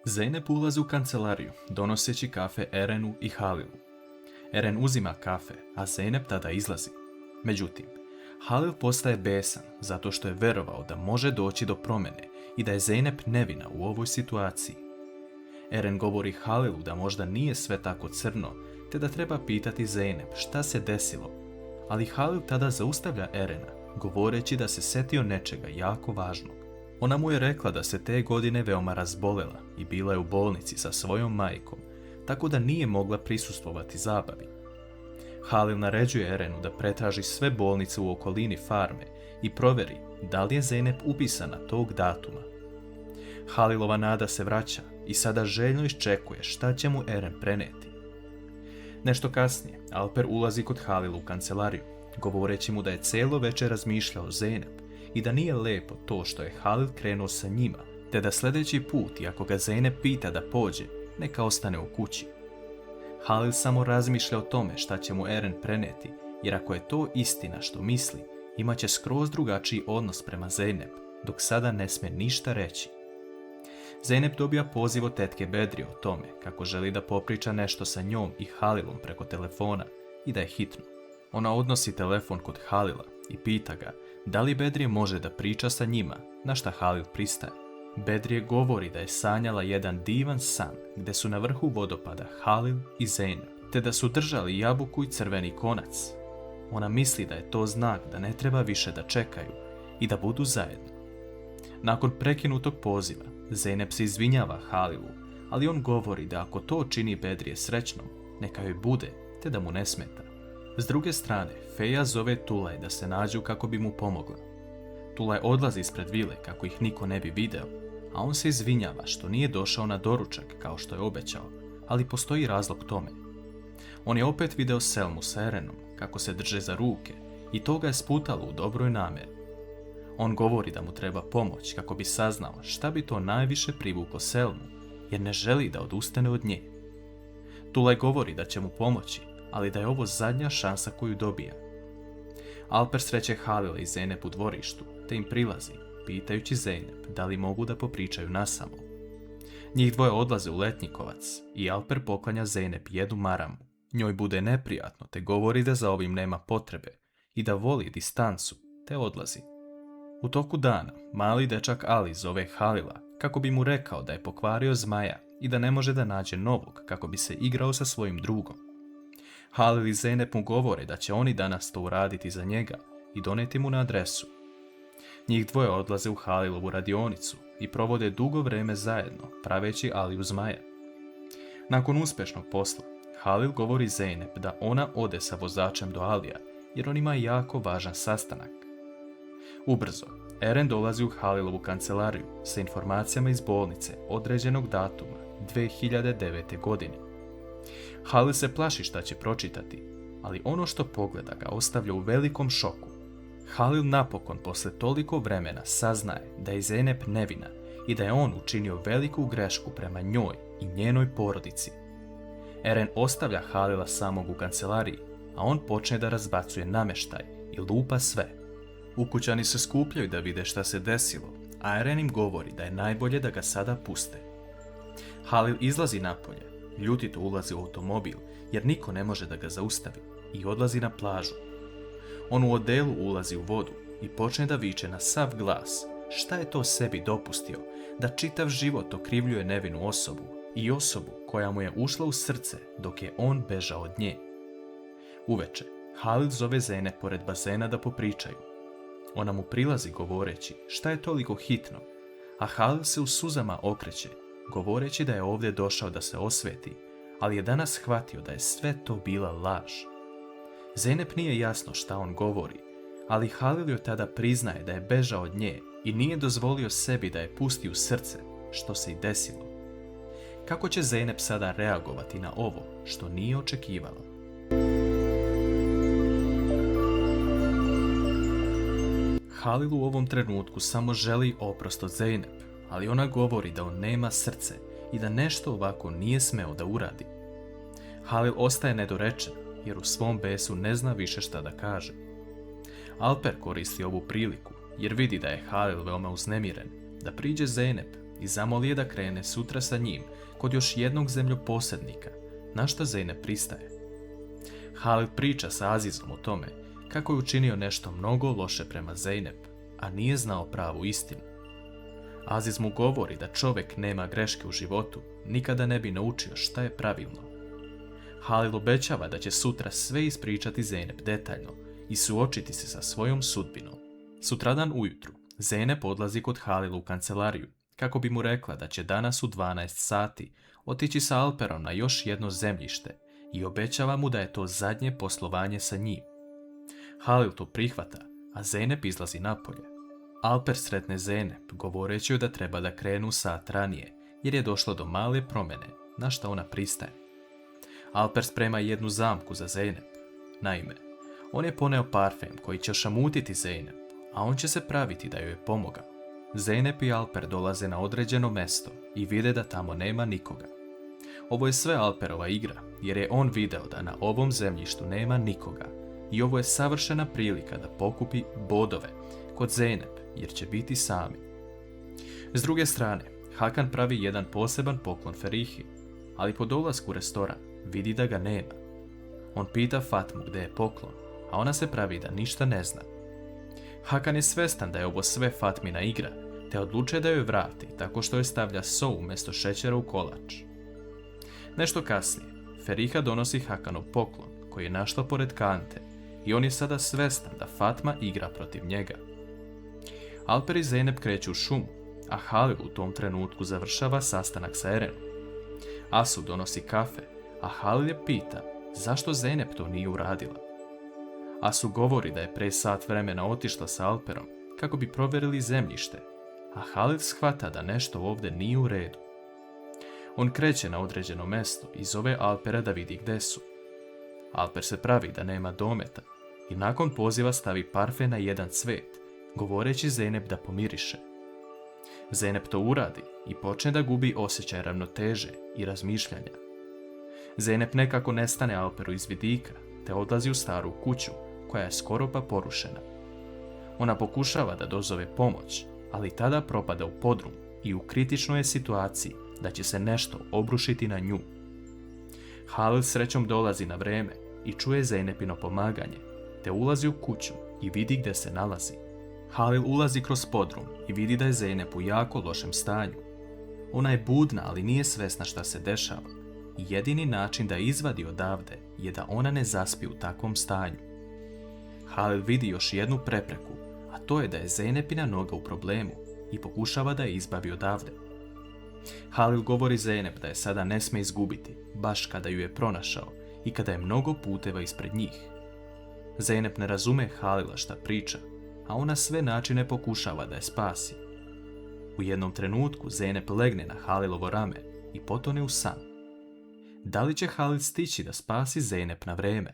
Zeynep ulazi u kancelariju, donoseći kafe Erenu i Halilu. Eren uzima kafe, a Zeynep tada izlazi. Međutim, Halil postaje besan zato što je verovao da može doći do promjene i da je Zeynep nevina u ovoj situaciji. Eren govori Halilu da možda nije sve tako crno, te da treba pitati Zeynep šta se desilo, ali Halil tada zaustavlja Erena, govoreći da se setio nečega jako važnog. Ona mu je rekla da se te godine veoma razbolela i bila je u bolnici sa svojom majkom, tako da nije mogla prisustvovati zabavi. Halil naređuje Erenu da pretraži sve bolnice u okolini farme i proveri da li je Zeynep upisana tog datuma. Halilova nada se vraća i sada željno iščekuje šta će mu Eren preneti. Nešto kasnije, Alper ulazi kod Halila u kancelariju, govoreći mu da je cijelo večer razmišljao o Zeynep i da nije lepo to što je Halil krenuo sa njima, te da sljedeći put, i ako ga Zeynep pita da pođe, neka ostane u kući. Halil samo razmišlja o tome šta će mu Eren preneti, jer ako je to istina što misli, imat će skroz drugačiji odnos prema Zeynep, dok sada ne smije ništa reći. Zeynep dobija poziv od tetke Bedrije o tome kako želi da popriča nešto sa njom i Halilom preko telefona i da je hitno. Ona odnosi telefon kod Halila i pita ga da li Bedrije može da priča sa njima, na šta Halil pristaje. Bedrije govori da je sanjala jedan divan san gdje su na vrhu vodopada Halil i Zeynep, te da su držali jabuku i crveni konac. Ona misli da je to znak da ne treba više da čekaju i da budu zajedno. Nakon prekinutog poziva, Zeynep se izvinjava Halilu, ali on govori da ako to čini Bedrije srećnom, neka joj bude, te da mu ne smeta. S druge strane, Feja zove Tulaj da se nađu kako bi mu pomogla. Tulaj odlazi ispred vile kako ih niko ne bi video, a on se izvinjava što nije došao na doručak kao što je obećao, ali postoji razlog tome. On je opet video Selmu sa Erenom kako se drže za ruke i to ga je sputalo u dobroj namjeri. On govori da mu treba pomoć kako bi saznao šta bi to najviše privuklo Selmu, jer ne želi da odustane od nje. Tulaj govori da će mu pomoći, ali da je ovo zadnja šansa koju dobija. Alper sreće Halila i Zeynep u dvorištu, te im prilazi, pitajući Zeynep da li mogu da popričaju nasamo. Njih dvoje odlaze u Letnjikovac i Alper poklanja Zeynep jednu maramu. Njoj bude neprijatno, te govori da za ovim nema potrebe i da voli distancu, te odlazi. U toku dana, mali dečak Ali zove Halila kako bi mu rekao da je pokvario zmaja i da ne može da nađe novog kako bi se igrao sa svojim drugom. Halil i Zeynep mu govore da će oni danas to uraditi za njega i doneti mu na adresu. Njih dvoje odlaze u Halilovu radionicu i provode dugo vreme zajedno, praveći Aliju zmaja. Nakon uspješnog posla, Halil govori Zeynep da ona ode sa vozačem do Alija, jer on ima jako važan sastanak. Ubrzo, Eren dolazi u Halilovu kancelariju sa informacijama iz bolnice određenog datuma 2009. godine. Halil se plaši šta će pročitati, ali ono što pogleda ga ostavlja u velikom šoku. Halil napokon posle toliko vremena saznaje da je Zeynep nevina i da je on učinio veliku grešku prema njoj i njenoj porodici. Eren ostavlja Halila samog u kancelariji, a on počne da razbacuje namještaj i lupa sve. Ukućani se skupljaju da vide šta se desilo, a Eren im govori da je najbolje da ga sada puste. Halil izlazi napolje, ljutito ulazi u automobil jer niko ne može da ga zaustavi i odlazi na plažu. On u odelu ulazi u vodu i počne da viče na sav glas šta je to sebi dopustio da čitav život okrivljuje nevinu osobu i osobu koja mu je ušla u srce dok je on bežao od nje. Uveče, Halil zove Zeynep pored bazena da popričaju. Ona mu prilazi govoreći šta je toliko hitno, a Halil se u suzama okreće, govoreći da je ovdje došao da se osveti, ali je danas shvatio da je sve to bila laž. Zeynep nije jasno šta on govori, ali Halil joj tada priznaje da je bežao od nje i nije dozvolio sebi da je pusti u srce, što se i desilo. Kako će Zeynep sada reagovati na ovo što nije očekivala? Halil u ovom trenutku samo želi oprost od Zeynep, ali ona govori da on nema srce i da nešto ovako nije smeo da uradi. Halil ostaje nedorečen jer u svom besu ne zna više šta da kaže. Alper koristi ovu priliku jer vidi da je Halil veoma uznemiren, da priđe Zeynep i zamoli je da krene sutra sa njim kod još jednog zemljoposjednika, na što Zeynep pristaje. Halil priča sa Azizom o tome kako je učinio nešto mnogo loše prema Zeynep, a nije znao pravu istinu. Aziz mu govori da čovjek nema greške u životu, nikada ne bi naučio šta je pravilno. Halil obećava da će sutra sve ispričati Zeynep detaljno i suočiti se sa svojom sudbinom. Sutradan ujutru, Zeynep odlazi kod Halila u kancelariju, kako bi mu rekla da će danas u 12 sati otići sa Alperom na još jedno zemljište i obećava mu da je to zadnje poslovanje sa njim. Halil to prihvata, a Zeynep izlazi napolje. Alper sretne Zeynep, govoreći joj da treba da krenu sat ranije, jer je došlo do male promjene, na što ona pristaje. Alper sprema jednu zamku za Zeynep. Naime, on je poneo parfem koji će ošamutiti Zeynep, a on će se praviti da joj je pomogao. Zeynep i Alper dolaze na određeno mesto i vide da tamo nema nikoga. Ovo je sve Alperova igra, jer je on video da na ovom zemljištu nema nikoga i ovo je savršena prilika da pokupi bodove kod Zeynep, jer će biti sami. S druge strane, Hakan pravi jedan poseban poklon Ferihi, ali po dolasku u restoran vidi da ga nema. On pita Fatmu gdje je poklon, a ona se pravi da ništa ne zna. Hakan je svestan da je ovo sve Fatmina igra, te odlučuje da joj vrati tako što joj stavlja so umjesto šećera u kolač. Nešto kasnije, Feriha donosi Hakanov poklon, koji je našla pored kante, i on je sada svestan da Fatma igra protiv njega. Alper i Zeynep kreću u šumu, a Halil u tom trenutku završava sastanak sa Erenom. Asu donosi kafe, a Halil je pita zašto Zeynep to nije uradila. Asu govori da je pre sat vremena otišla sa Alperom kako bi provjerili zemljište, a Halil shvata da nešto ovdje nije u redu. On kreće na određeno mesto i zove Alpera da vidi gde su. Alper se pravi da nema dometa i nakon poziva stavi parfem na jedan cvet, govoreći Zeynep da pomiriše. Zeynep to uradi i počne da gubi osjećaj ravnoteže i razmišljanja. Zeynep nekako nestane Alperu iz vidika, te odlazi u staru kuću, koja je skoro pa porušena. Ona pokušava da dozove pomoć, ali tada propada u podrum i u kritičnoj je situaciji da će se nešto obrušiti na nju. Halil srećom dolazi na vreme i čuje Zeynepino pomaganje, te ulazi u kuću i vidi gdje se nalazi. Halil ulazi kroz podrum i vidi da je Zeynep u jako lošem stanju. Ona je budna, ali nije svesna šta se dešava. I jedini način da izvadi odavde je da ona ne zaspi u takvom stanju. Halil vidi još jednu prepreku, a to je da je Zeynepina noga u problemu i pokušava da je izbavi odavde. Halil govori Zeynep da je sada ne sme izgubiti, baš kada ju je pronašao i kada je mnogo puteva ispred njih. Zeynep ne razume Halila šta priča, a ona sve načine pokušava da je spasi. U jednom trenutku Zeynep legne na Halilovo rame i potone u san. Da li će Halil stići da spasi Zeynep na vreme?